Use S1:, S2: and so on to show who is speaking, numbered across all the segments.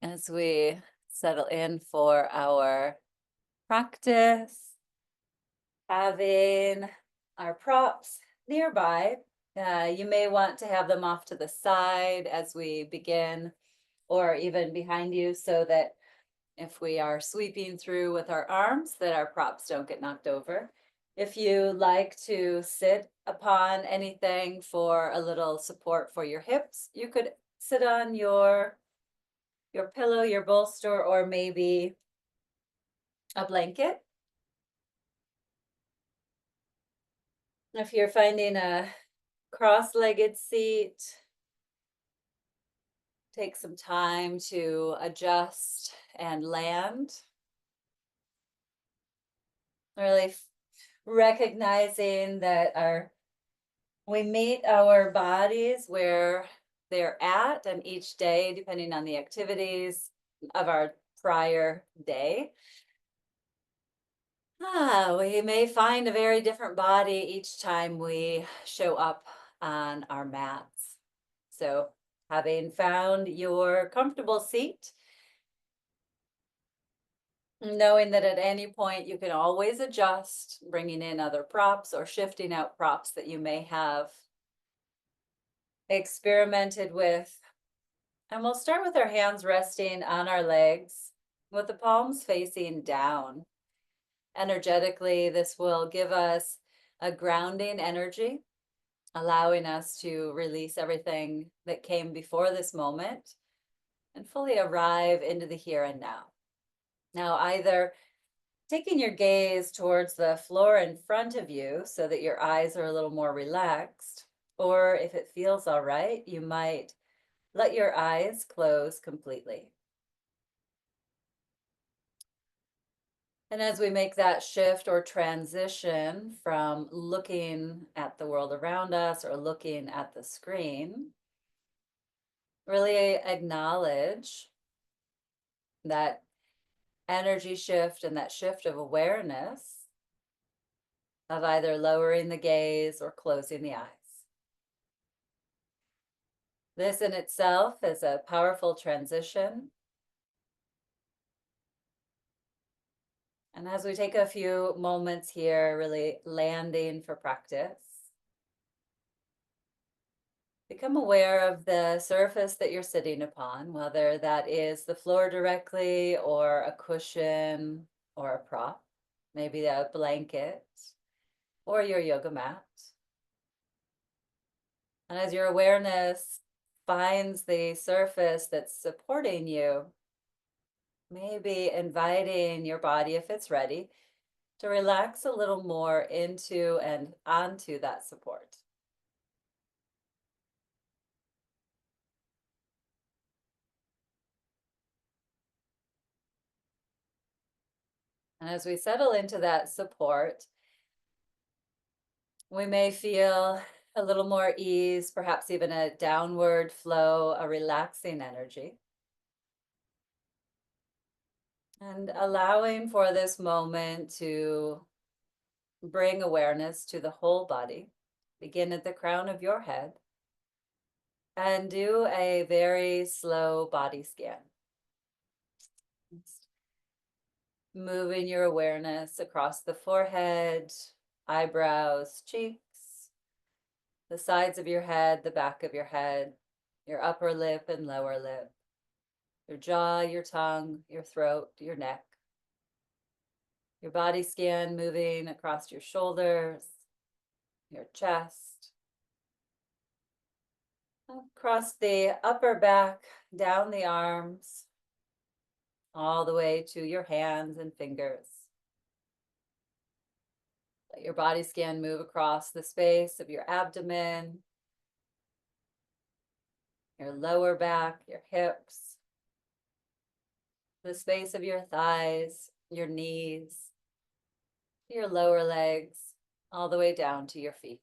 S1: as we settle in for our practice, having our props nearby. You may want to have them off to the side as we begin, or even behind you, so that if we are sweeping through with our arms, that our props don't get knocked over. If you like to sit upon anything for a little support for your hips, you could sit on your pillow, your bolster, or maybe a blanket. If you're finding a cross-legged seat, take some time to adjust and land. Really recognizing that we meet our bodies where they're at, and each day, depending on the activities of our prior day, we may find a very different body each time we show up on our mats. So, having found your comfortable seat, knowing that at any point you can always adjust, bringing in other props or shifting out props that you may have experimented with. And we'll start with our hands resting on our legs with the palms facing down. Energetically, this will give us a grounding energy, allowing us to release everything that came before this moment and fully arrive into the here and now. Now, either taking your gaze towards the floor in front of you so that your eyes are a little more relaxed, or if it feels all right, you might let your eyes close completely. And as we make that shift or transition from looking at the world around us or looking at the screen, really acknowledge that energy shift and that shift of awareness of either lowering the gaze or closing the eyes. This in itself is a powerful transition. And as we take a few moments here, really landing for practice, become aware of the surface that you're sitting upon, whether that is the floor directly or a cushion or a prop, maybe a blanket or your yoga mat. And as your awareness finds the surface that's supporting you, maybe inviting your body, if it's ready, to relax a little more into and onto that support. And as we settle into that support, we may feel a little more ease, perhaps even a downward flow, a relaxing energy. And allowing for this moment to bring awareness to the whole body. Begin at the crown of your head and do a very slow body scan. Just moving your awareness across the forehead, eyebrows, cheeks, the sides of your head, the back of your head, your upper lip and lower lip, your jaw, your tongue, your throat, your neck, your body scan moving across your shoulders, your chest, across the upper back, down the arms, all the way to your hands and fingers. Let your body scan move across the space of your abdomen, your lower back, your hips, the space of your thighs, your knees, your lower legs, all the way down to your feet.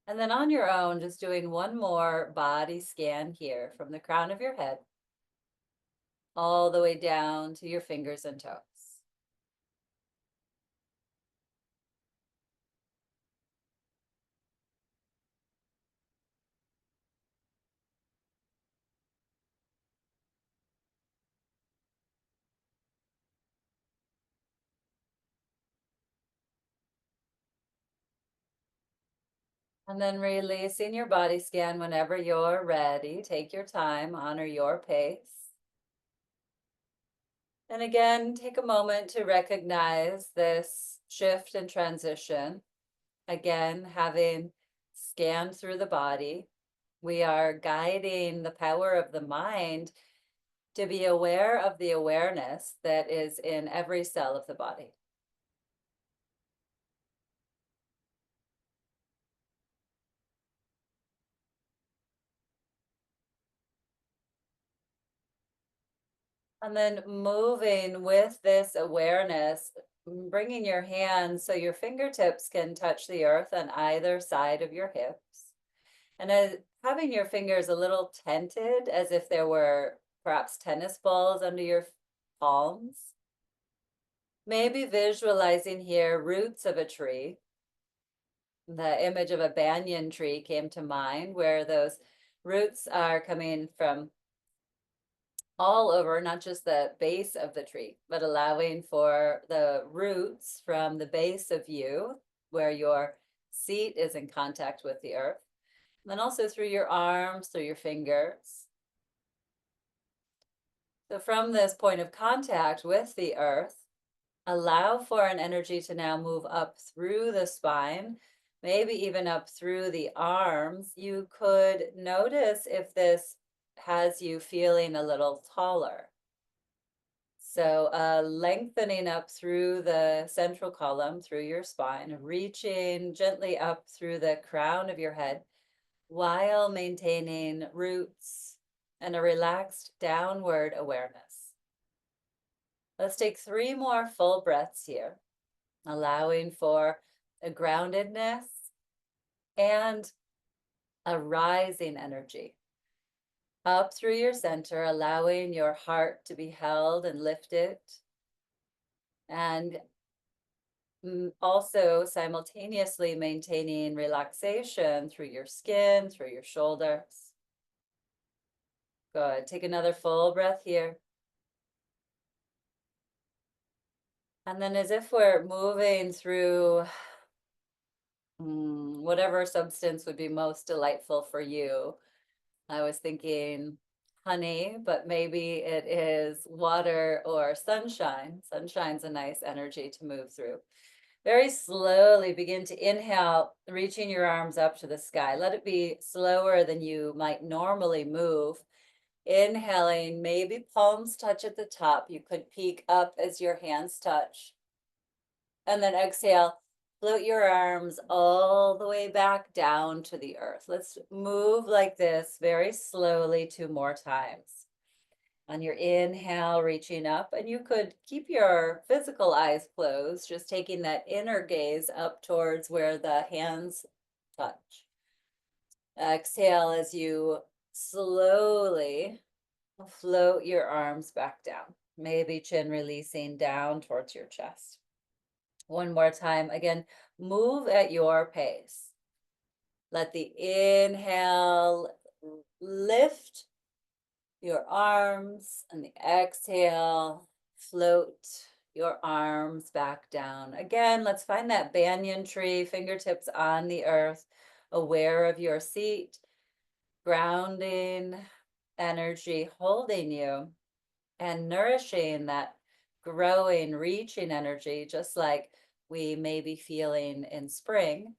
S1: And then on your own, just doing one more body scan here from the crown of your head all the way down to your fingers and toes. And then releasing your body scan whenever you're ready. Take your time, honor your pace. And again, take a moment to recognize this shift and transition. Again, having scanned through the body, we are guiding the power of the mind to be aware of the awareness that is in every cell of the body. And then moving with this awareness, bringing your hands so your fingertips can touch the earth on either side of your hips. And having your fingers a little tented as if there were perhaps tennis balls under your palms. Maybe visualizing here roots of a tree. The image of a banyan tree came to mind, where those roots are coming from all over, not just the base of the tree, but allowing for the roots from the base of you, where your seat is in contact with the earth, and then also through your arms, through your fingers. So from this point of contact with the earth, allow for an energy to now move up through the spine, maybe even up through the arms. You could notice if this has you feeling a little taller. So lengthening up through the central column, through your spine, reaching gently up through the crown of your head while maintaining roots and a relaxed downward awareness. Let's take 3 more full breaths here, allowing for a groundedness and a rising energy up through your center, allowing your heart to be held and lifted, and also simultaneously maintaining relaxation through your skin, through your shoulders. Good. Take another full breath here. And then as if we're moving through whatever substance would be most delightful for you. I was thinking honey, but maybe it is water or sunshine. Sunshine's a nice energy to move through. Very slowly begin to inhale, reaching your arms up to the sky. Let it be slower than you might normally move. Inhaling, maybe palms touch at the top. You could peek up as your hands touch. And then exhale, float your arms all the way back down to the earth. Let's move like this very slowly 2 more times. On your inhale, reaching up, and you could keep your physical eyes closed, just taking that inner gaze up towards where the hands touch. Exhale as you slowly float your arms back down, maybe chin releasing down towards your chest. One more time. Again, move at your pace. Let the inhale lift your arms, and the exhale float your arms back down. Again, let's find that banyan tree, fingertips on the earth, aware of your seat, grounding energy holding you and nourishing that growing, reaching energy, just like we may be feeling in spring,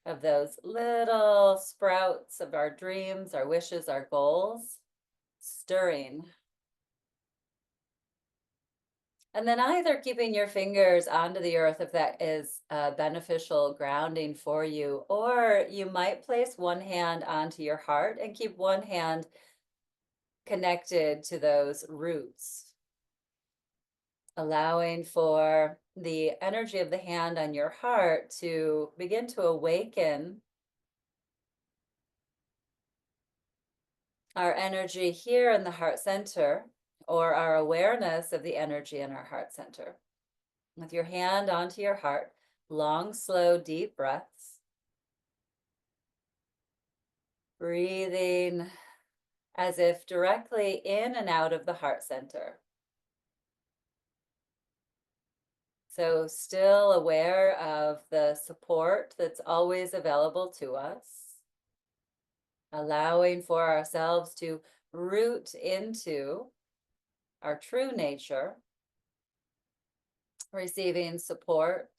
S1: of those little sprouts of our dreams, our wishes, our goals, stirring. And then either keeping your fingers onto the earth if that is beneficial grounding for you, or you might place one hand onto your heart and keep one hand connected to those roots, allowing for the energy of the hand on your heart to begin to awaken our energy here in the heart center, or our awareness of the energy in our heart center. With your hand onto your heart, long, slow, deep breaths. Breathing as if directly in and out of the heart center. So, still aware of the support that's always available to us, allowing for ourselves to root into our true nature, receiving support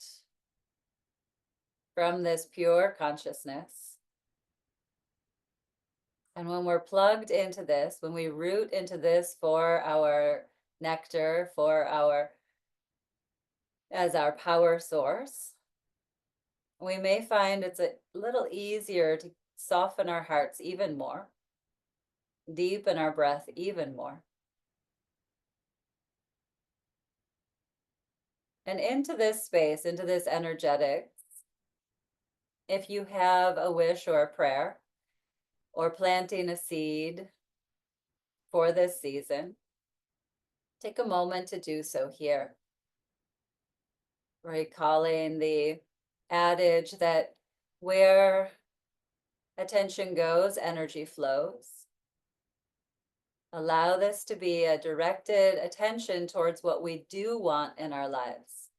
S1: from this pure consciousness. And when we're plugged into this, when we root into this for our nectar, for our as our power source, we may find it's a little easier to soften our hearts even more, deepen our breath even more. And into this space, into this energetics, if you have a wish or a prayer, or planting a seed for this season, take a moment to do so here. Recalling the adage that where attention goes, energy flows. Allow this to be a directed attention towards what we do want in our lives.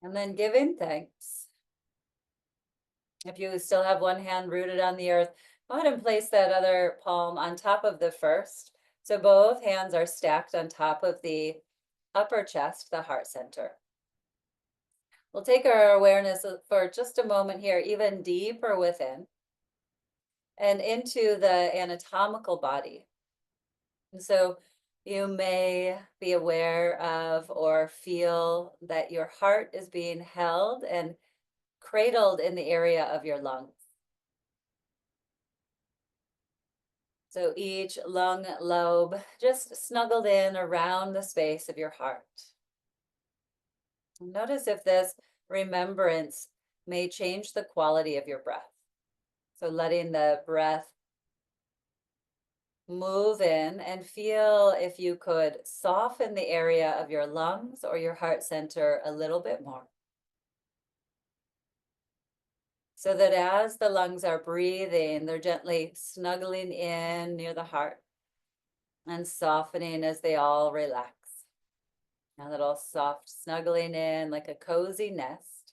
S1: And then giving thanks. If you still have one hand rooted on the earth, go ahead and place that other palm on top of the first. So both hands are stacked on top of the upper chest, the heart center. We'll take our awareness for just a moment here, even deeper within and into the anatomical body. And so you may be aware of or feel that your heart is being held and cradled in the area of your lungs. So each lung lobe just snuggled in around the space of your heart. Notice if this remembrance may change the quality of your breath. So letting the breath move in and feel if you could soften the area of your lungs or your heart center a little bit more. So that as the lungs are breathing, they're gently snuggling in near the heart and softening as they all relax. A little soft snuggling in like a cozy nest.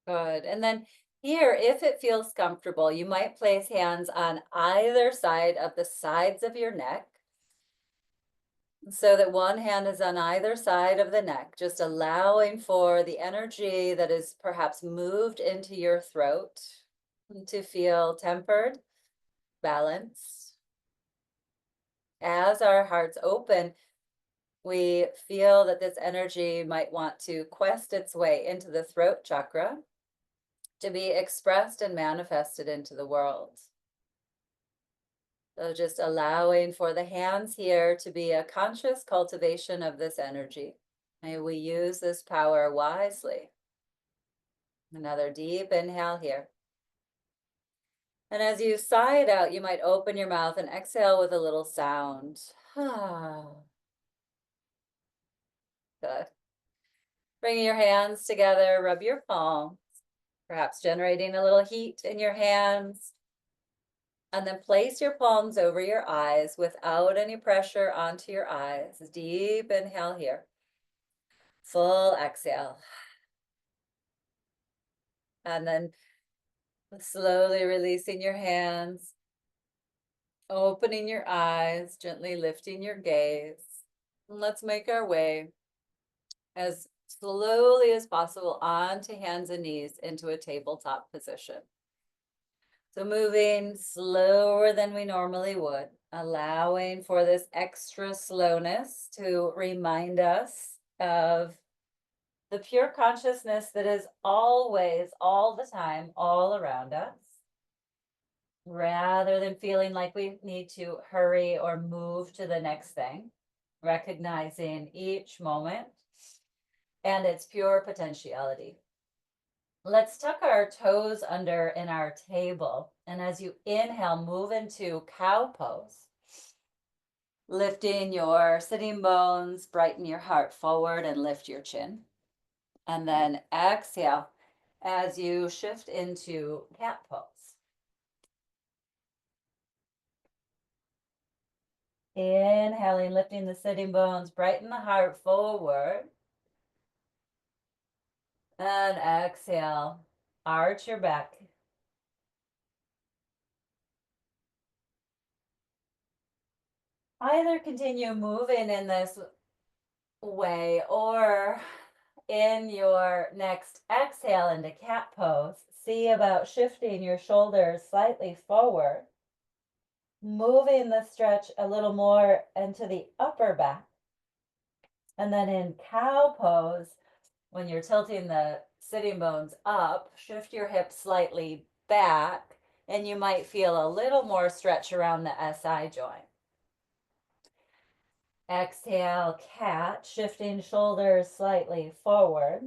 S1: Good. And then here, if it feels comfortable, you might place hands on either side of the sides of your neck so that one hand is on either side of the neck, just allowing for the energy that is perhaps moved into your throat to feel tempered, balanced. As our hearts open, we feel that this energy might want to quest its way into the throat chakra to be expressed and manifested into the world. So just allowing for the hands here to be a conscious cultivation of this energy. May we use this power wisely. Another deep inhale here. And as you sigh it out, you might open your mouth and exhale with a little sound. Good. Bringing your hands together, rub your palms, perhaps generating a little heat in your hands. And then place your palms over your eyes without any pressure onto your eyes. Deep inhale here. Full exhale. And then slowly releasing your hands, opening your eyes, gently lifting your gaze. And let's make our way as slowly as possible onto hands and knees into a tabletop position. So moving slower than we normally would, allowing for this extra slowness to remind us of the pure consciousness that is always, all the time, all around us. rather than feeling like we need to hurry or move to the next thing, recognizing each moment and its pure potentiality. Let's tuck our toes under in our table. And as you inhale, move into cow pose. Lifting your sitting bones, brighten your heart forward and lift your chin. And then exhale as you shift into cat pose. Inhaling, lifting the sitting bones, brighten the heart forward. And exhale, arch your back. Either continue moving in this way or in your next exhale into cat pose, see about shifting your shoulders slightly forward, moving the stretch a little more into the upper back. And then in cow pose, when you're tilting the sitting bones up, shift your hips slightly back, and you might feel a little more stretch around the SI joint. Exhale, cat, shifting shoulders slightly forward.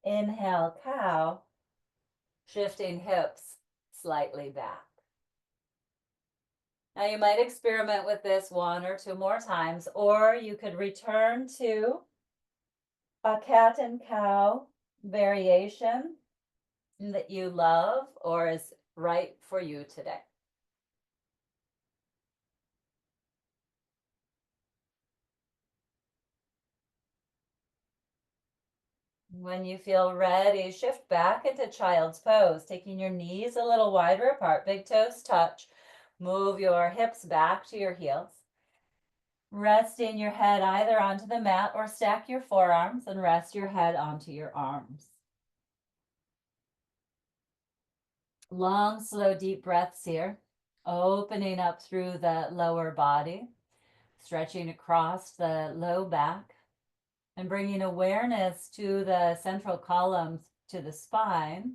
S1: Inhale, cow, shifting hips slightly back. Now you might experiment with this one or two more times, or you could return to a cat and cow variation that you love or is right for you today. When you feel ready, shift back into child's pose, taking your knees a little wider apart, big toes touch. Move your hips back to your heels. Resting your head either onto the mat or stack your forearms and rest your head onto your arms. Long, slow, deep breaths here. Opening up through the lower body, stretching across the low back, and bringing awareness to the central column, to the spine.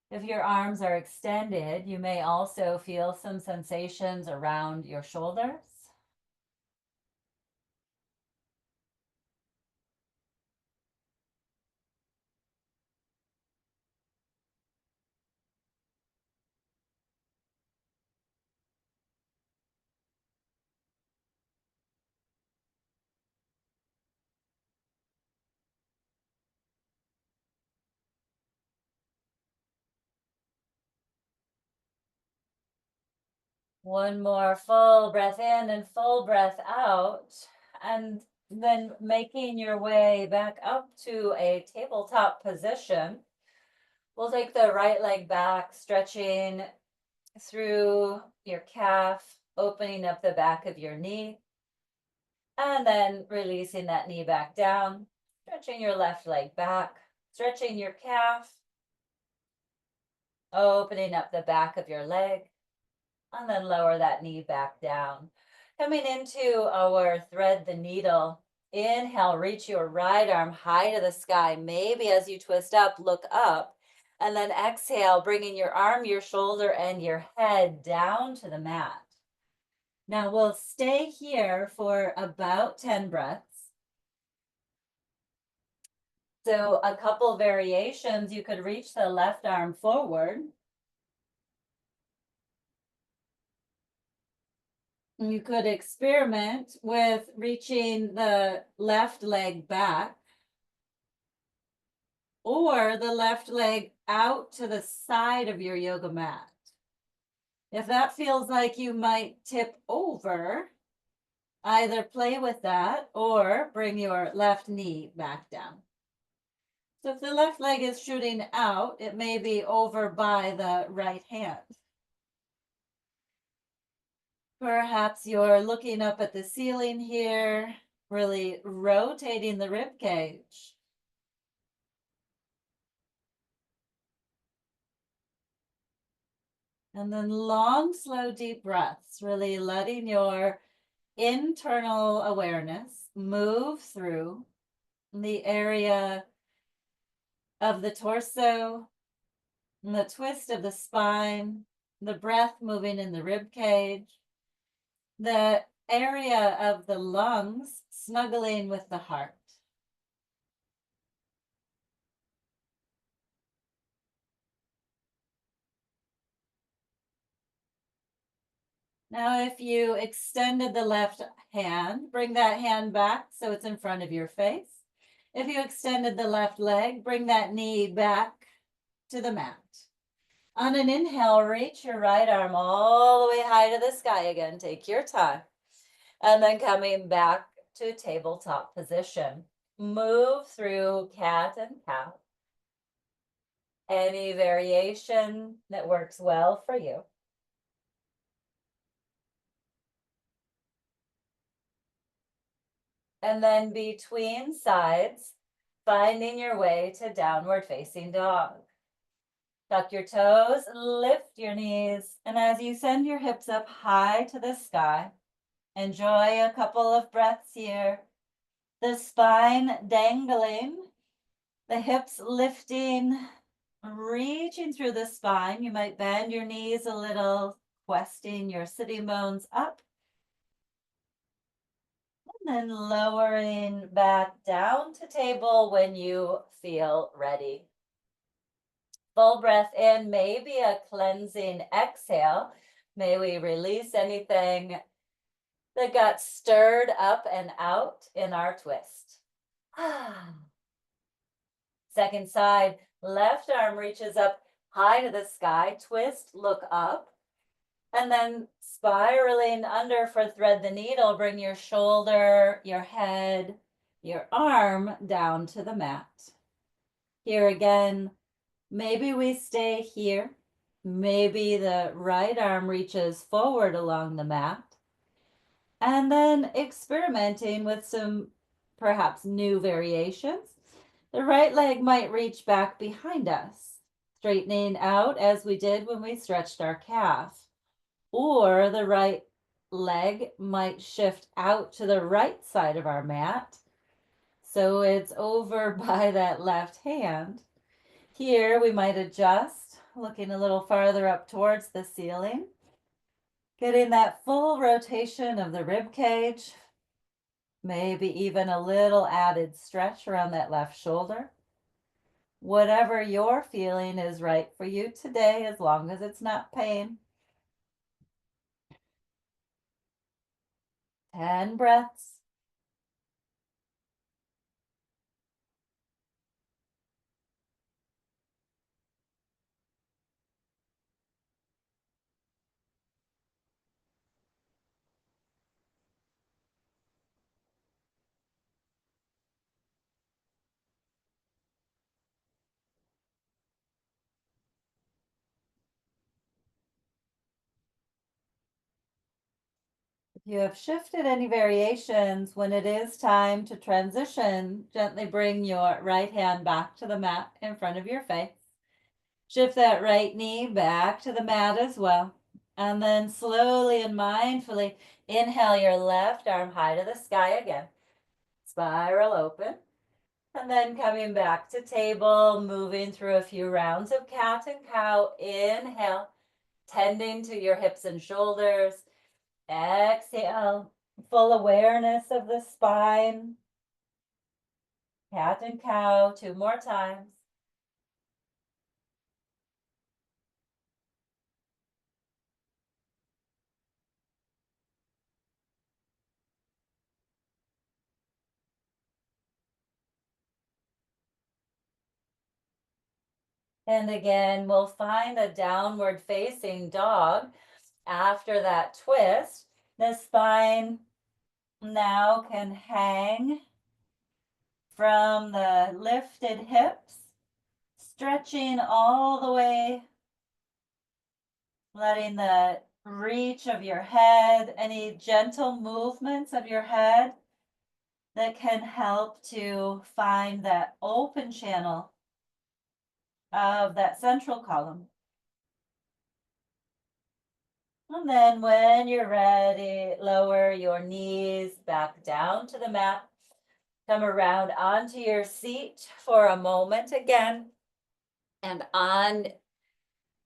S1: If your arms are extended, you may also feel some sensations around your shoulders. One more full breath in and full breath out. And then making your way back up to a tabletop position. We'll take the right leg back, stretching through your calf, opening up the back of your knee, and then releasing that knee back down, stretching your left leg back, stretching your calf, opening up the back of your leg, and then lower that knee back down. Coming into our thread the needle. Inhale, reach your right arm high to the sky. Maybe as you twist up, look up. And then exhale, bringing your arm, your shoulder, and your head down to the mat. Now we'll stay here for about 10 breaths. So a couple variations, you could reach the left arm forward. You could experiment with reaching the left leg back or the left leg out to the side of your yoga mat. If that feels like you might tip over, either play with that or bring your left knee back down. So if the left leg is shooting out, it may be over by the right hand. Perhaps you're looking up at the ceiling here, really rotating the rib cage. And then long, slow, deep breaths, really letting your internal awareness move through the area of the torso, And the twist of the spine, the breath moving in the rib cage, the area of the lungs snuggling with the heart. Now, if you extended the left hand, bring that hand back so it's in front of your face. If you extended the left leg, bring that knee back to the mat. On an inhale, reach your right arm all the way high to the sky again. Take your time. And then coming back to tabletop position. Move through cat and cow. Any variation that works well for you. And then between sides, finding your way to downward facing dog. Tuck your toes, lift your knees, and as you send your hips up high to the sky, enjoy a couple of breaths here. The spine dangling, the hips lifting, reaching through the spine. You might bend your knees a little, questing your sitting bones up. And then lowering back down to table when you feel ready. Full breath in, maybe a cleansing exhale. May we release anything that got stirred up and out in our twist. Second side, left arm reaches up high to the sky, twist, look up. And then spiraling under for thread the needle, bring your shoulder, your head, your arm down to the mat. Here again, maybe we stay here. Maybe the right arm reaches forward along the mat. And then experimenting with some perhaps new variations. The right leg might reach back behind us, straightening out as we did when we stretched our calf. Or the right leg might shift out to the right side of our mat. So it's over by that left hand. Here we might adjust, looking a little farther up towards the ceiling. Getting that full rotation of the rib cage. Maybe even a little added stretch around that left shoulder. Whatever you're feeling is right for you today, as long as it's not pain. 10 breaths. If you have shifted any variations, when it is time to transition, gently bring your right hand back to the mat in front of your face. Shift that right knee back to the mat as well. And then slowly and mindfully inhale your left arm high to the sky again. Spiral open. And then coming back to table, moving through a few rounds of cat and cow. Inhale, tending to your hips and shoulders. Exhale, full awareness of the spine. Cat and cow, 2 more times. And again, we'll find a downward facing dog after that twist. The spine now can hang from the lifted hips, stretching all the way, letting the reach of your head, any gentle movements of your head that can help to find that open channel of that central column. And then when you're ready, lower your knees back down to the mat. Come around onto your seat for a moment again. And on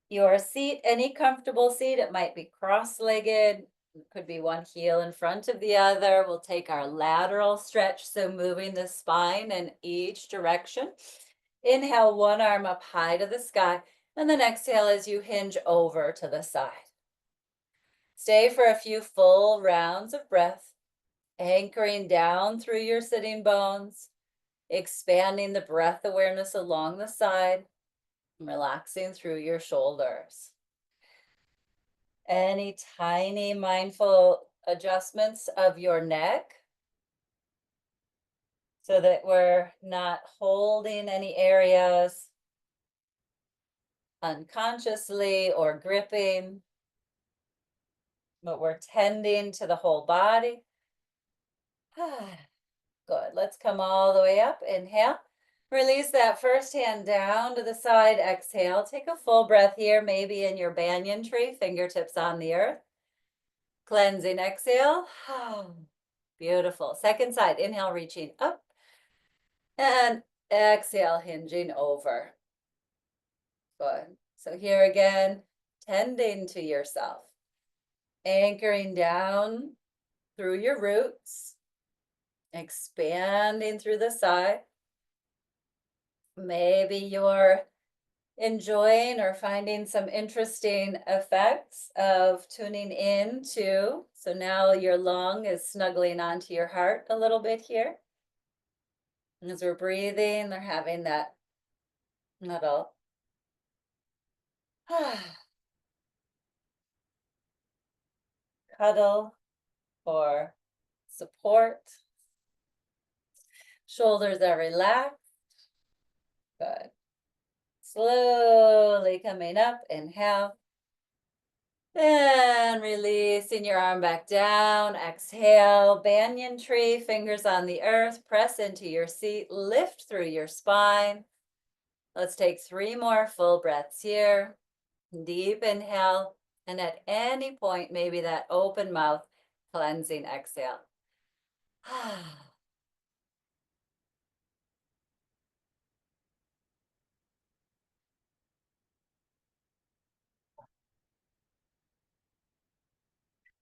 S1: your seat, any comfortable seat. It might be cross-legged, it could be one heel in front of the other. We'll take our lateral stretch, so moving the spine in each direction. Inhale, one arm up high to the sky, and then exhale as you hinge over to the side. Stay for a few full rounds of breath, anchoring down through your sitting bones, expanding the breath awareness along the side, relaxing through your shoulders. Any tiny mindful adjustments of your neck so that we're not holding any areas unconsciously or gripping, but we're tending to the whole body. Good. Let's come all the way up. Inhale. Release that first hand down to the side. Exhale. Take a full breath here, maybe in your banyan tree, fingertips on the earth. Cleansing exhale. Beautiful. Second side. Inhale, reaching up. And exhale, hinging over. Good. So here again, tending to yourself. Anchoring down through your roots. Expanding through the side. Maybe you're enjoying or finding some interesting effects of tuning in to. So now your lung is snuggling onto your heart a little bit here. And as we're breathing, they're having that little cuddle or support. Shoulders are relaxed. Good. Slowly coming up. Inhale. And releasing your arm back down. Exhale, banyan tree, fingers on the earth, press into your seat, lift through your spine. Let's take 3 more full breaths here. Deep inhale, and at any point, maybe that open mouth, cleansing exhale.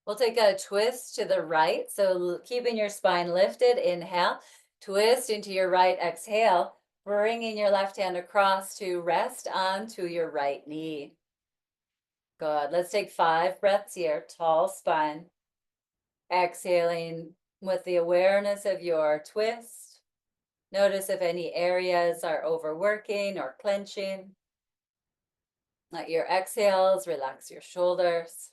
S1: We'll take a twist to the right. So keeping your spine lifted, inhale, twist into your right, exhale, bringing your left hand across to rest onto your right knee. Good. Let's take 5 breaths here, tall spine. Exhaling with the awareness of your twist. Notice if any areas are overworking or clenching. Let your exhales relax your shoulders,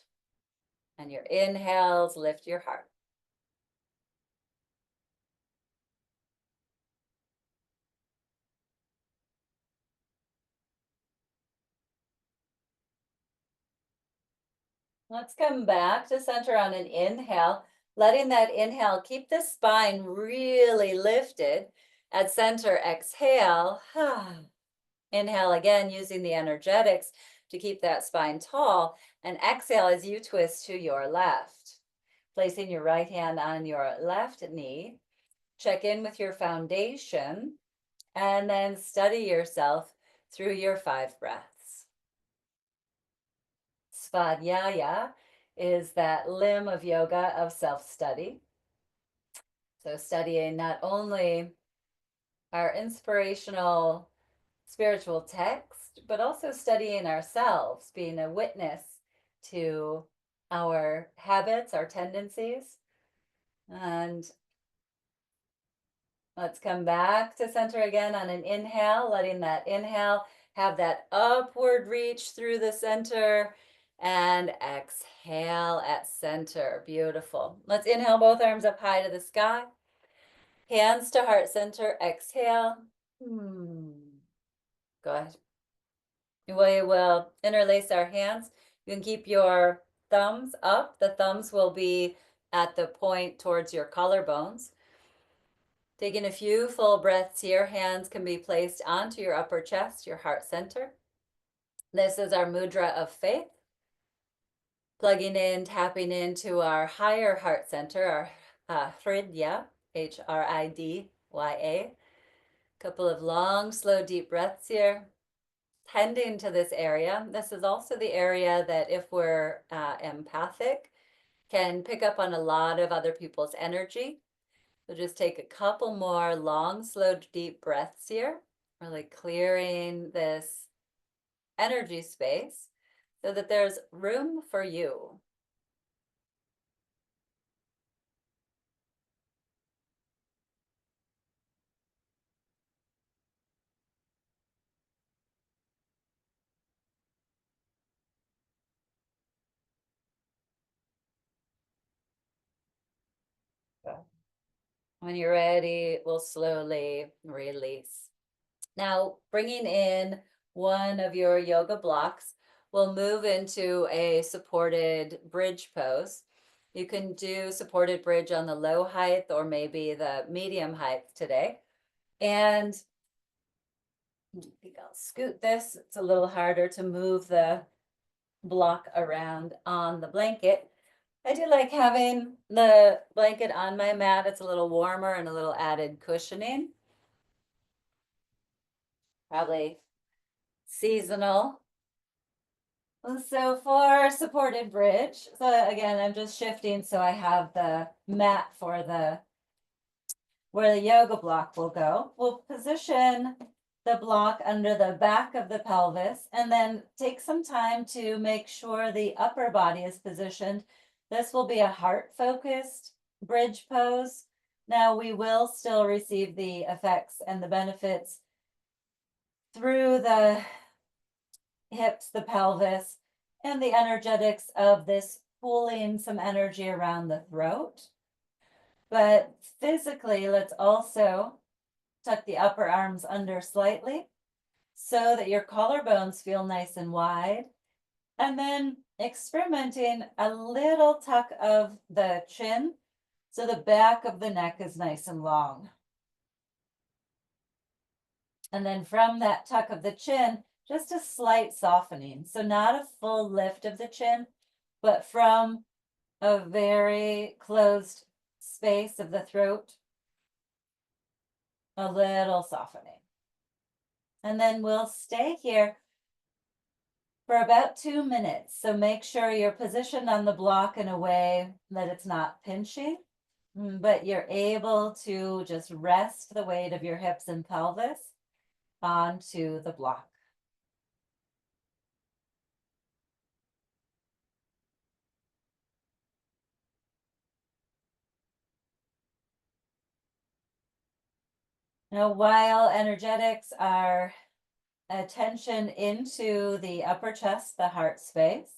S1: and your inhales lift your heart. Let's come back to center on an inhale, letting that inhale keep the spine really lifted. At center, exhale. Inhale again, using the energetics to keep that spine tall. And exhale as you twist to your left. Placing your right hand on your left knee. Check in with your foundation, and then study yourself through your 5 breaths. Svadhyaya is that limb of yoga of self-study. So studying not only our inspirational spiritual text, but also studying ourselves, being a witness to our habits, our tendencies. And let's come back to center again on an inhale, letting that inhale have that upward reach through the center, and exhale at center. Beautiful. Let's inhale both arms up high to the sky. Hands to heart center. Exhale. Good. We will interlace our hands. You can keep your thumbs up. The thumbs will be at the point towards your collarbones. Taking a few full breaths here, hands can be placed onto your upper chest, your heart center. This is our mudra of faith. Plugging in, tapping into our higher heart center, our Hridya, Hridya. Couple of long, slow, deep breaths here. tending to this area. This is also the area that if we're empathic, can pick up on a lot of other people's energy. So just take a couple more long, slow, deep breaths here, really clearing this energy space so that there's room for you. When you're ready, we'll slowly release. Now, bringing in one of your yoga blocks, we'll move into a supported bridge pose. You can do supported bridge on the low height or maybe the medium height today. And I think I'll scoot this. It's a little harder to move the block around on the blanket. I do like having the blanket on my mat. It's a little warmer and a little added cushioning. Probably seasonal. So for supported bridge, so again, I'm just shifting so I have the mat for where the yoga block will go. We'll position the block under the back of the pelvis and then take some time to make sure the upper body is positioned. This will be a heart-focused bridge pose. Now we will still receive the effects and the benefits through the hips, the pelvis, and the energetics of this pulling some energy around the throat. But physically, let's also tuck the upper arms under slightly so that your collarbones feel nice and wide. And then experimenting a little tuck of the chin so the back of the neck is nice and long. And then from that tuck of the chin, just a slight softening. So not a full lift of the chin, but from a very closed space of the throat, a little softening. And then we'll stay here for about 2 minutes. So make sure you're positioned on the block in a way that it's not pinching, but you're able to just rest the weight of your hips and pelvis onto the block. Now, while energetics are attention into the upper chest, the heart space,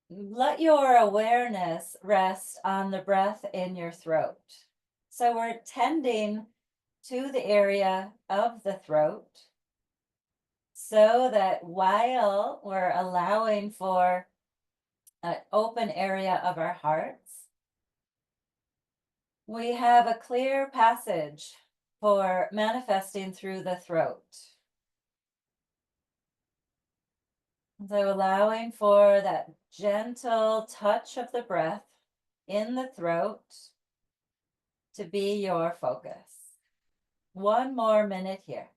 S1: let your awareness rest on the breath in your throat. So we're tending to the area of the throat so that while we're allowing for an open area of our hearts, we have a clear passage for manifesting through the throat. So allowing for that gentle touch of the breath in the throat to be your focus. 1 more minute here.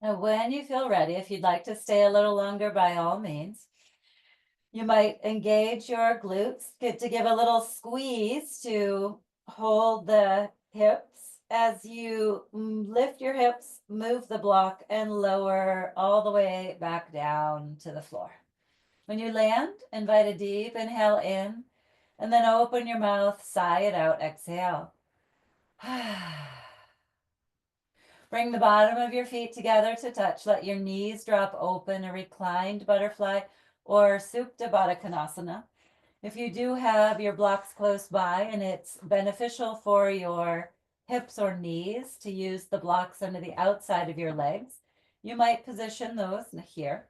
S1: And when you feel ready, if you'd like to stay a little longer, by all means, you might engage your glutes. Good to give a little squeeze to hold the hips as you lift your hips, move the block, and lower all the way back down to the floor. When you land, invite a deep inhale in, and then open your mouth, sigh it out, exhale. Bring the bottom of your feet together to touch. Let your knees drop open, a reclined butterfly or Supta Baddha Konasana. If you do have your blocks close by and it's beneficial for your hips or knees to use the blocks under the outside of your legs, you might position those here.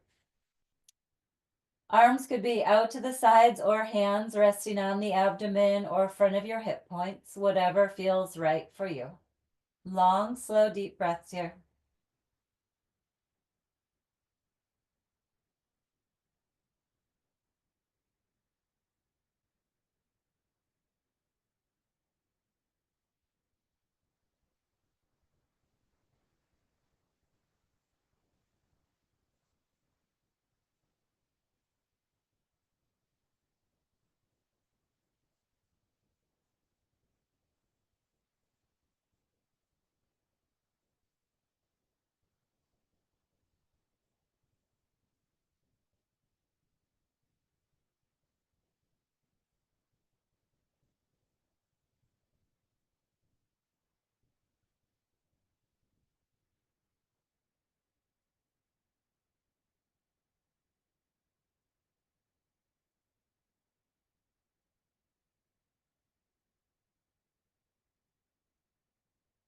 S1: Arms could be out to the sides or hands resting on the abdomen or front of your hip points, whatever feels right for you. Long, slow, deep breaths here.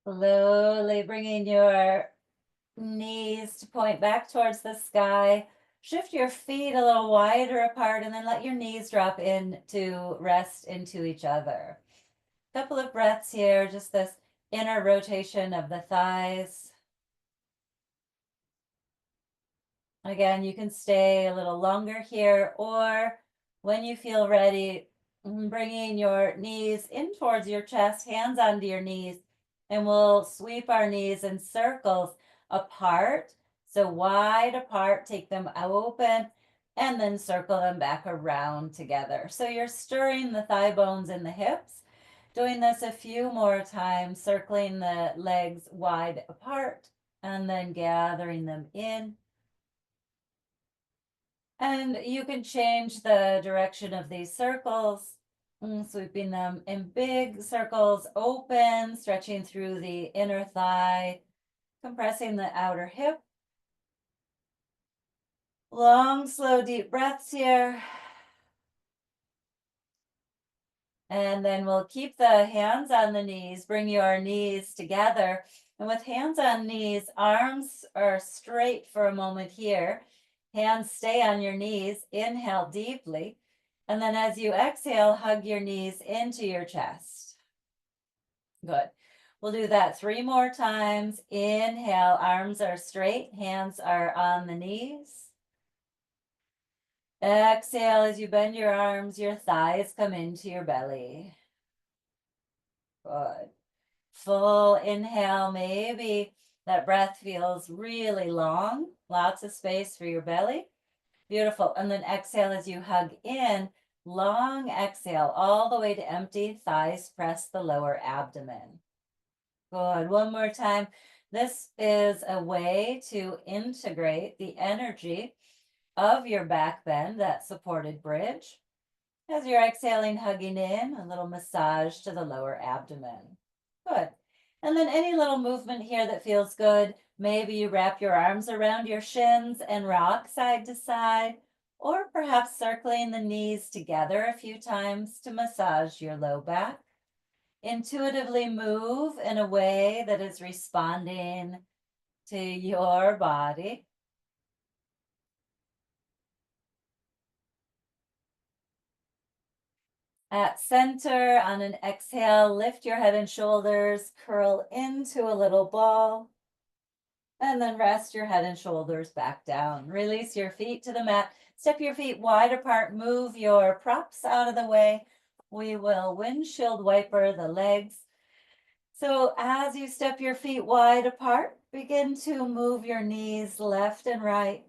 S1: Slowly bringing your knees to point back towards the sky. Shift your feet a little wider apart and then let your knees drop in to rest into each other. Couple of breaths here, just this inner rotation of the thighs. Again, you can stay a little longer here, or when you feel ready, bringing your knees in towards your chest, hands onto your knees, and we'll sweep our knees in circles apart. So wide apart, take them open, and then circle them back around together. So you're stirring the thigh bones in the hips. Doing this a few more times, circling the legs wide apart, and then gathering them in. And you can change the direction of these circles, sweeping them in big circles, open, stretching through the inner thigh, compressing the outer hip. Long, slow, deep breaths here. And then we'll keep the hands on the knees, bring your knees together. And with hands on knees, arms are straight for a moment here. Hands stay on your knees. Inhale deeply. And then as you exhale, hug your knees into your chest. Good. We'll do that 3 more times. Inhale, arms are straight, hands are on the knees. Exhale, as you bend your arms, your thighs come into your belly. Good. Full inhale, maybe that breath feels really long, lots of space for your belly. Beautiful. And then exhale as you hug in, long exhale all the way to empty, thighs press the lower abdomen. Good. One more time. This is a way to integrate the energy of your back bend, that supported bridge. As you're exhaling, hugging in, a little massage to the lower abdomen. Good. And then any little movement here that feels good. Maybe you wrap your arms around your shins and rock side to side, or perhaps circling the knees together a few times to massage your low back. Intuitively move in a way that is responding to your body. At center, on an exhale, lift your head and shoulders, curl into a little ball, and then rest your head and shoulders back down. Release your feet to the mat. Step your feet wide apart. Move your props out of the way. We will windshield wiper the legs. So as you step your feet wide apart, Begin to move your knees left and right,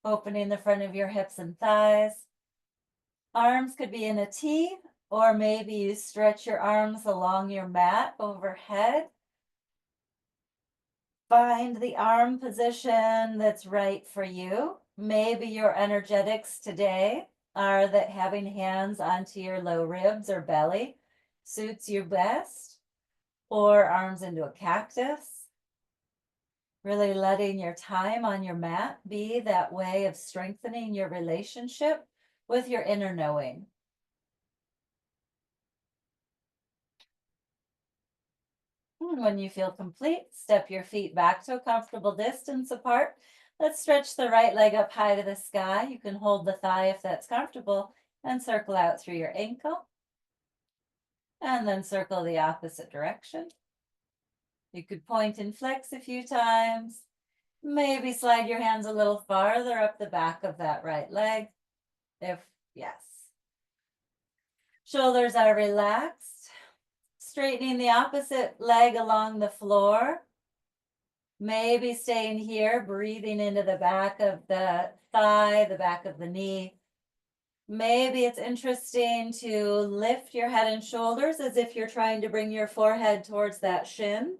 S1: opening the front of your hips and thighs. Arms could be in a T, or maybe you stretch your arms along your mat overhead. Find the arm position that's right for you. Maybe your energetics today are that having hands onto your low ribs or belly suits you best, or arms into a cactus. Really letting your time on your mat be that way of strengthening your relationship with your inner knowing. And when you feel complete, step your feet back to a comfortable distance apart. Let's stretch the right leg up high to the sky. You can hold the thigh if that's comfortable and circle out through your ankle. And then circle the opposite direction. You could point and flex a few times. Maybe slide your hands a little farther up the back of that right leg. Yes. Shoulders are relaxed. Straightening the opposite leg along the floor. Maybe staying here, breathing into the back of the thigh, the back of the knee. Maybe it's interesting to lift your head and shoulders as if you're trying to bring your forehead towards that shin.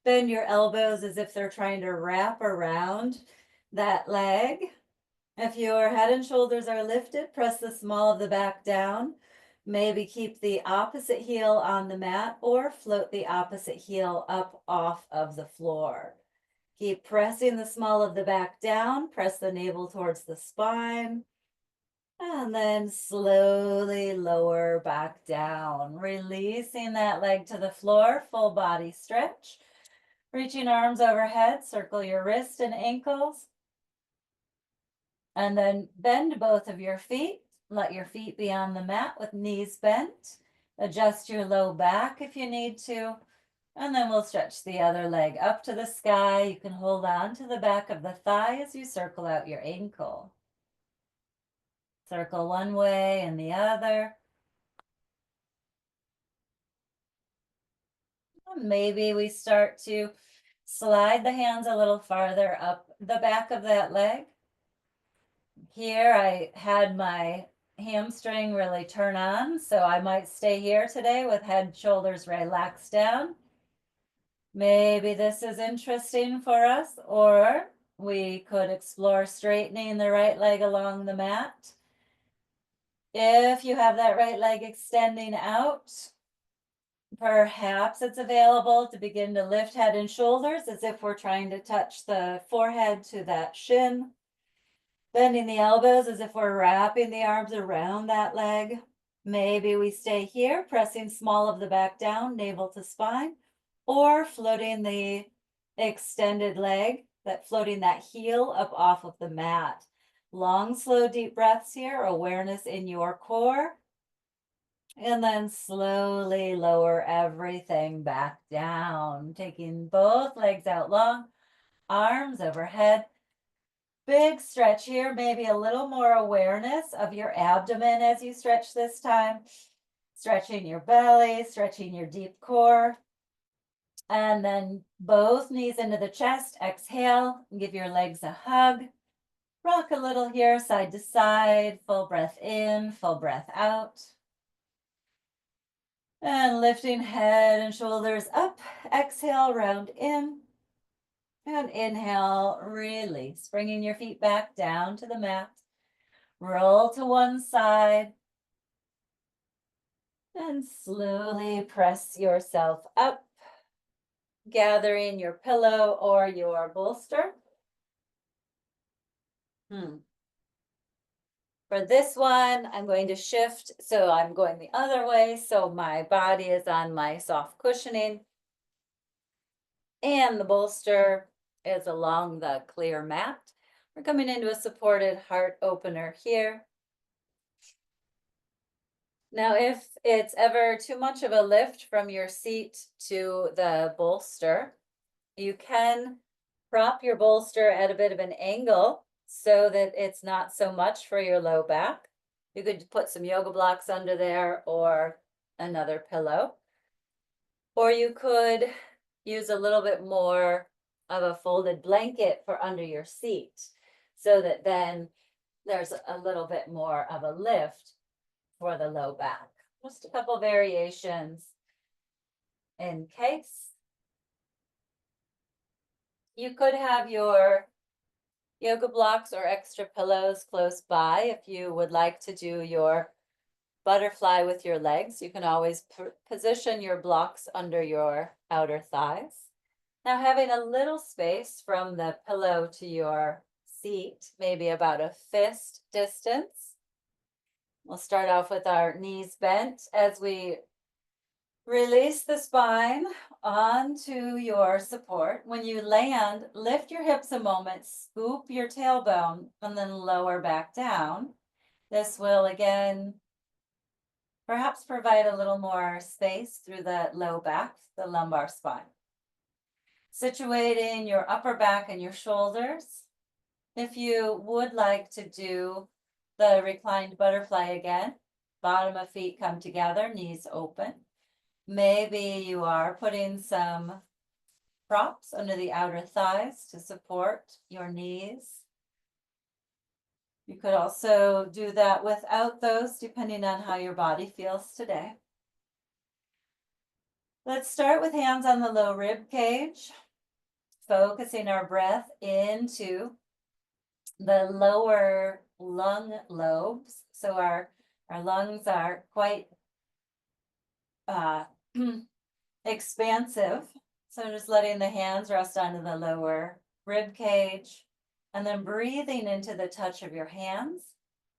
S1: Bend your elbows as if they're trying to wrap around that leg. If your head and shoulders are lifted, press the small of the back down. Maybe keep the opposite heel on the mat or float the opposite heel up off of the floor. Keep pressing the small of the back down. Press the navel towards the spine. And then slowly lower back down, releasing that leg to the floor, full body stretch. Reaching arms overhead, circle your wrists and ankles. And then bend both of your feet. Let your feet be on the mat with knees bent. Adjust your low back if you need to. And then we'll stretch the other leg up to the sky. You can hold on to the back of the thigh as you circle out your ankle. Circle one way and the other. Maybe we start to slide the hands a little farther up the back of that leg. Here I had my hamstring really turn on, so I might stay here today with head, shoulders relaxed down. Maybe this is interesting for us, or we could explore straightening the right leg along the mat. If you have that right leg extending out, perhaps it's available to begin to lift head and shoulders as if we're trying to touch the forehead to that shin. Bending the elbows as if we're wrapping the arms around that leg. Maybe we stay here, pressing small of the back down, navel to spine, or floating the extended leg, floating that heel up off of the mat. Long, slow, deep breaths here, awareness in your core. And then slowly lower everything back down, taking both legs out long, arms overhead. Big stretch here, maybe a little more awareness of your abdomen as you stretch this time. Stretching your belly, stretching your deep core. And then both knees into the chest. Exhale, give your legs a hug. Rock a little here, side to side. Full breath in, full breath out. And lifting head and shoulders up. Exhale, round in. And inhale, release, bringing your feet back down to the mat. Roll to one side. And slowly press yourself up, gathering your pillow or your bolster. For this one, I'm going to shift, so I'm going the other way, so my body is on my soft cushioning. And the bolster is along the clear mat. We're coming into a supported heart opener here. Now, if it's ever too much of a lift from your seat to the bolster, you can prop your bolster at a bit of an angle so that it's not so much for your low back. You could put some yoga blocks under there or another pillow. Or you could use a little bit more of a folded blanket for under your seat so that then there's a little bit more of a lift for the low back. Just a couple variations in case. You could have your yoga blocks or extra pillows close by if you would like to do your butterfly with your legs. You can always position your blocks under your outer thighs. Now, having a little space from the pillow to your seat, maybe about a fist distance. We'll start off with our knees bent as we release the spine onto your support. When you land, lift your hips a moment, scoop your tailbone, and then lower back down. This will again perhaps provide a little more space through the low back, the lumbar spine. Situating your upper back and your shoulders. If you would like to do the reclined butterfly again, bottom of feet come together, knees open. Maybe you are putting some props under the outer thighs to support your knees. You could also do that without those, depending on how your body feels today. Let's start with hands on the low rib cage, focusing our breath into the lower lung lobes. So our lungs are quite expansive. So just letting the hands rest onto the lower rib cage and then breathing into the touch of your hands,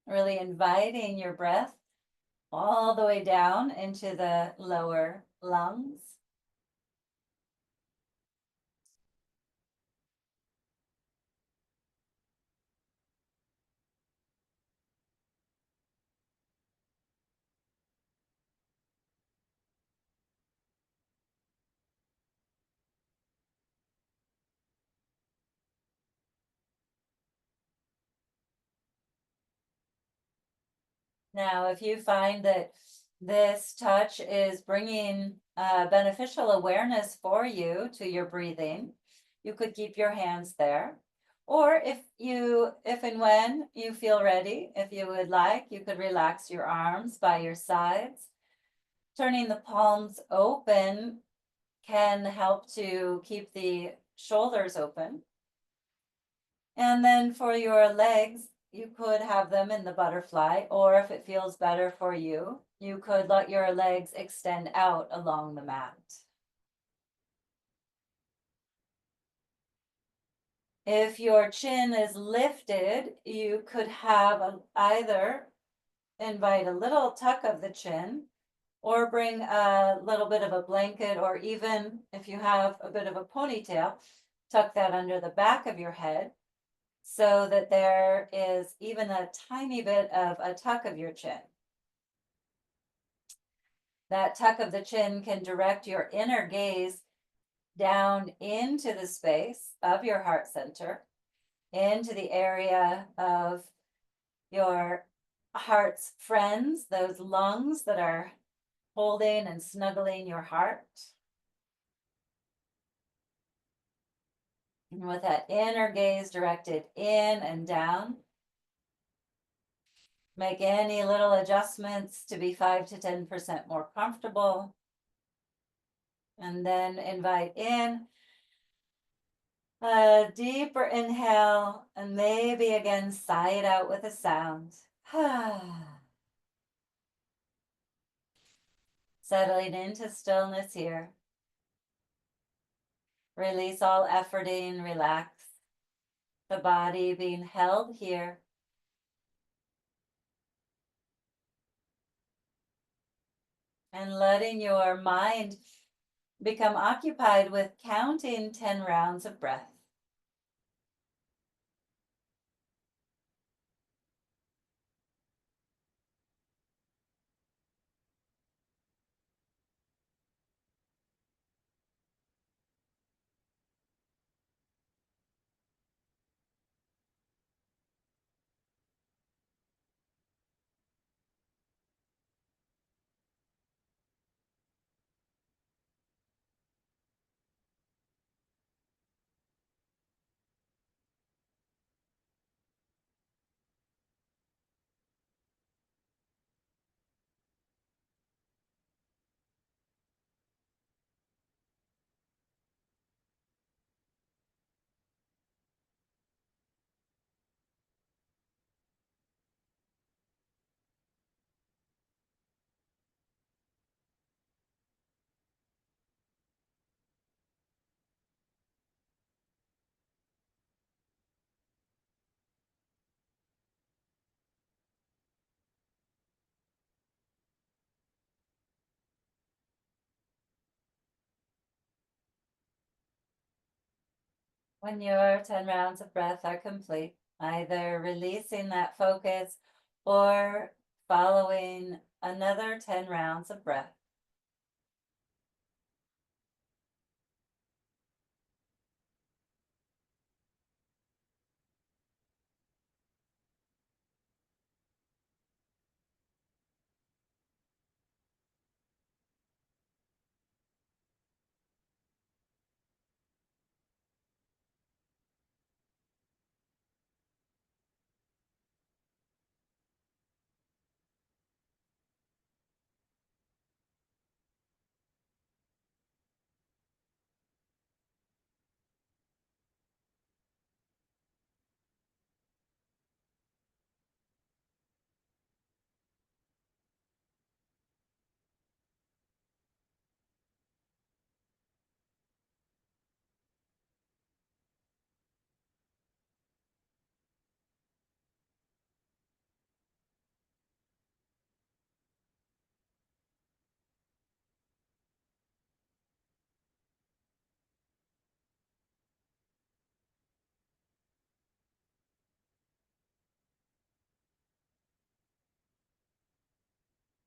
S1: really inviting your breath all the way down into the lower lungs. Now, if you find that this touch is bringing beneficial awareness for you to your breathing, you could keep your hands there. Or if and when you feel ready, if you would like, you could relax your arms by your sides. Turning the palms open can help to keep the shoulders open. And then for your legs, you could have them in the butterfly, or if it feels better for you, you could let your legs extend out along the mat. If your chin is lifted, you could have either invite a little tuck of the chin or bring a little bit of a blanket, or even if you have a bit of a ponytail, tuck that under the back of your head so that there is even a tiny bit of a tuck of your chin. That tuck of the chin can direct your inner gaze down into the space of your heart center, into the area of your heart's friends, those lungs that are holding and snuggling your heart. And with that inner gaze directed in and down, make any little adjustments to be 5 to 10% more comfortable. And then invite in a deeper inhale, and maybe again sigh it out with a sound. Settling into stillness here. Release all efforting, relax. The body being held here. And letting your mind become occupied with counting 10 rounds of breath. When your 10 rounds of breath are complete, either releasing that focus or following another 10 rounds of breath.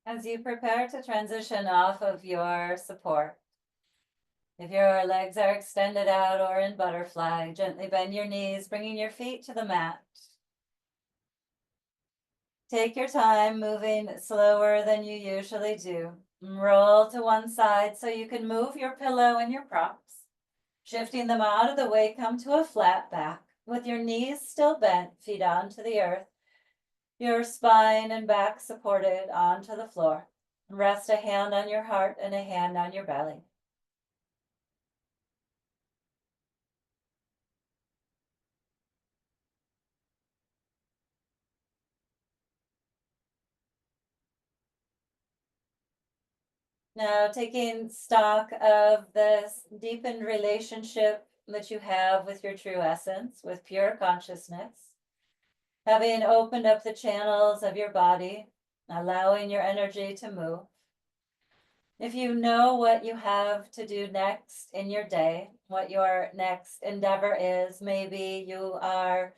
S1: As you prepare to transition off of your support, if your legs are extended out or in butterfly, gently bend your knees, bringing your feet to the mat. Take your time, moving slower than you usually do. Roll to one side so you can move your pillow and your props. Shifting them out of the way, come to a flat back with your knees still bent, feet onto the earth, your spine and back supported onto the floor. Rest a hand on your heart and a hand on your belly. Now, taking stock of this deepened relationship that you have with your true essence, with pure consciousness, having opened up the channels of your body, allowing your energy to move. If you know what you have to do next in your day, what your next endeavor is, maybe you are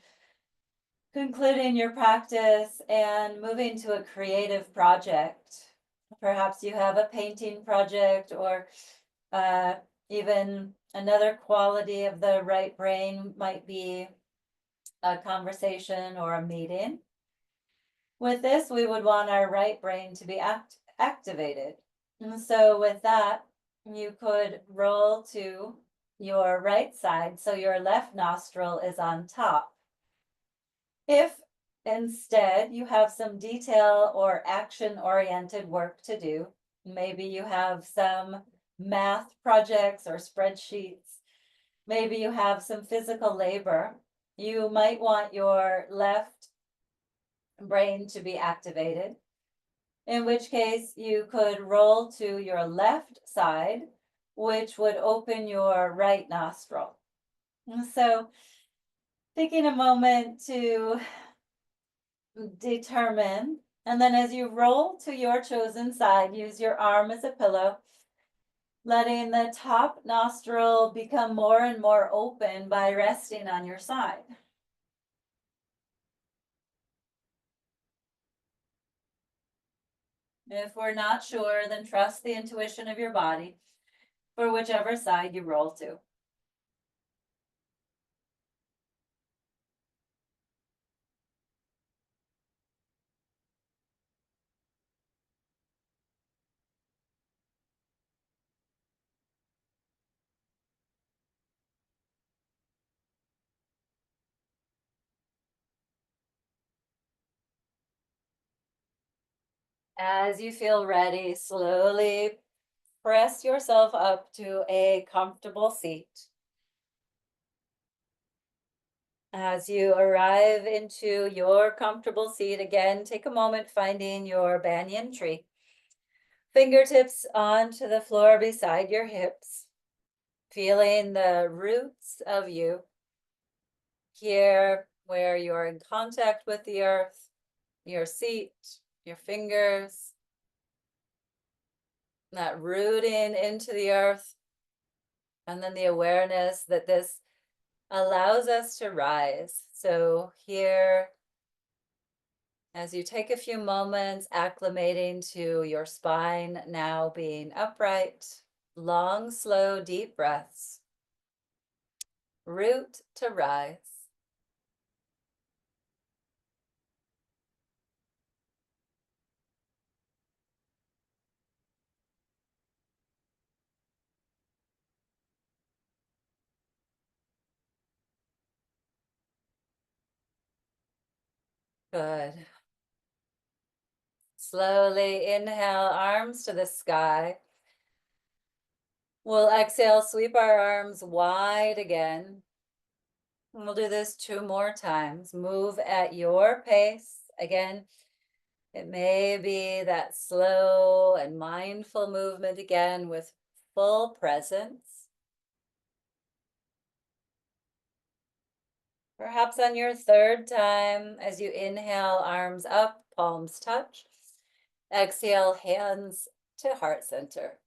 S1: concluding your practice and moving to a creative project. Perhaps you have a painting project or uh, even another quality of the right brain might be a conversation or a meeting. With this, we would want our right brain to be activated. And so with that, you could roll to your right side so your left nostril is on top. If instead you have some detail or action-oriented work to do, maybe you have some math projects or spreadsheets, maybe you have some physical labor, you might want your left brain to be activated, in which case you could roll to your left side, which would open your right nostril. And so taking a moment to determine, and then as you roll to your chosen side, use your arm as a pillow, letting the top nostril become more and more open by resting on your side. If we're not sure, then trust the intuition of your body for whichever side you roll to. As you feel ready, slowly press yourself up to a comfortable seat. As you arrive into your comfortable seat, again, take a moment finding your banyan tree. Fingertips onto the floor beside your hips, feeling the roots of you here where you're in contact with the earth, your seat, your fingers, that rooting into the earth, and then the awareness that this allows us to rise. So here, as you take a few moments acclimating to your spine now being upright, long, slow, deep breaths, root to rise. Good. Slowly inhale, arms to the sky. We'll exhale, sweep our arms wide again. We'll do this 2 more times. Move at your pace. Again, it may be that slow and mindful movement again with full presence. Perhaps on your third time, as you inhale, arms up, palms touch. Exhale, hands to heart center.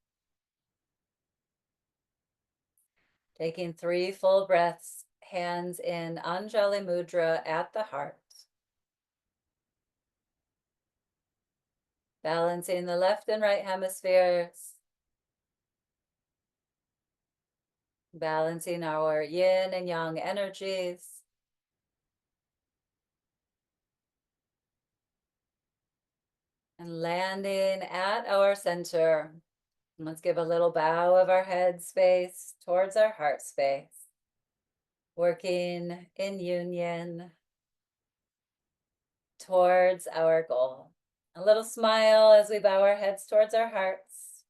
S1: Taking 3 full breaths, hands in Anjali Mudra at the heart. Balancing the left and right hemispheres. Balancing our yin and yang energies. And landing at our center. Let's give a little bow of our head space towards our heart space. Working in union towards our goal. A little smile as we bow our heads towards our hearts.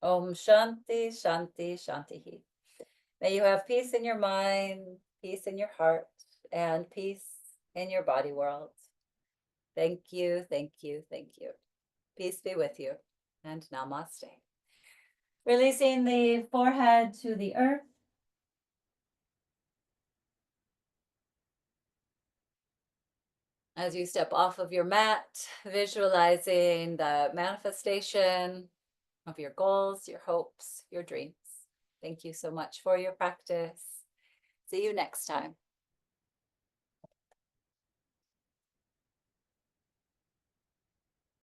S1: Om Shanti, Shanti, Shanti. May you have peace in your mind, peace in your heart, and peace in your body world. Thank you, thank you, thank you. Peace be with you, and namaste. Releasing the forehead to the earth. As you step off of your mat, visualizing the manifestation of your goals, your hopes, your dreams. Thank you so much for your practice. See you next time.